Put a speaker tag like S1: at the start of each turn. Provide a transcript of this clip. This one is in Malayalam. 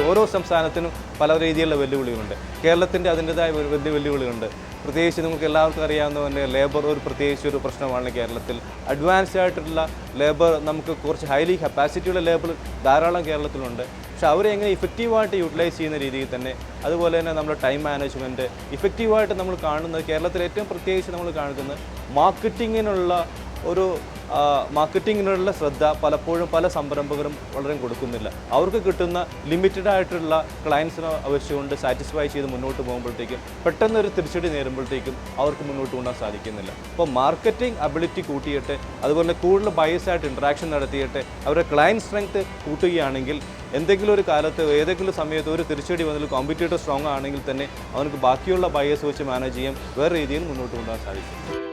S1: ഓരോ സംസ്ഥാനത്തിനും പല രീതിയിലുള്ള വെല്ലുവിളികളുണ്ട്. കേരളത്തിൻ്റെ അതിൻ്റെതായ വലിയ വെല്ലുവിളികളുണ്ട്. പ്രത്യേകിച്ച് നമുക്ക് എല്ലാവർക്കും അറിയാവുന്ന പോലെ ലേബർ പ്രത്യേകിച്ച് ഒരു പ്രശ്നമാണ് കേരളത്തിൽ. അഡ്വാൻസ്ഡ് ആയിട്ടുള്ള ലേബർ, നമുക്ക് കുറച്ച് ഹൈലി കപ്പാസിറ്റിയുള്ള ലേബർ ധാരാളം കേരളത്തിലുണ്ട്. പക്ഷെ അവരെ എങ്ങനെ ഇഫക്റ്റീവായിട്ട് യൂട്ടിലൈസ് ചെയ്യുന്ന രീതിയിൽ തന്നെ, അതുപോലെ തന്നെ നമ്മുടെ ടൈം മാനേജ്മെൻറ്റ് ഇഫക്റ്റീവായിട്ട് നമ്മൾ കാണുന്നത് കേരളത്തിൽ ഏറ്റവും പ്രത്യേകിച്ച് നമ്മൾ കാണുന്നത് മാർക്കറ്റിങ്ങിനുള്ള ശ്രദ്ധ പലപ്പോഴും പല സംരംഭകരും വളരെ കൊടുക്കുന്നില്ല. അവർക്ക് കിട്ടുന്ന ലിമിറ്റഡ് ആയിട്ടുള്ള ക്ലയൻസിനെ വെച്ചുകൊണ്ട് സാറ്റിസ്ഫൈ ചെയ്ത് മുന്നോട്ട് പോകുമ്പോഴത്തേക്കും പെട്ടെന്നൊരു തിരിച്ചടി നേരുമ്പോഴത്തേക്കും അവർക്ക് മുന്നോട്ട് കൊണ്ടുപോകാൻ സാധിക്കുന്നില്ല. അപ്പോൾ മാർക്കറ്റിംഗ് അബിലിറ്റി കൂട്ടിയിട്ട്, അതുപോലെ കൂടുതൽ ബയേഴ്സായിട്ട് ഇൻട്രാക്ഷൻ നടത്തിയിട്ട് അവരുടെ ക്ലയൻറ്റ് സ്ട്രെങ്ത് കൂട്ടുകയാണെങ്കിൽ എന്തെങ്കിലും ഒരു കാലത്ത് ഏതെങ്കിലും സമയത്ത് ഒരു തിരിച്ചടി വന്നതിൽ കോമ്പറ്റീറ്റർ സ്ട്രോങ് ആണെങ്കിൽ തന്നെ അവർക്ക് ബാക്കിയുള്ള ബയേഴ്സ് വെച്ച് മാനേജ് ചെയ്യാൻ വേറെ രീതിയിൽ മുന്നോട്ട് കൊണ്ടുപോകാൻ സാധിക്കും.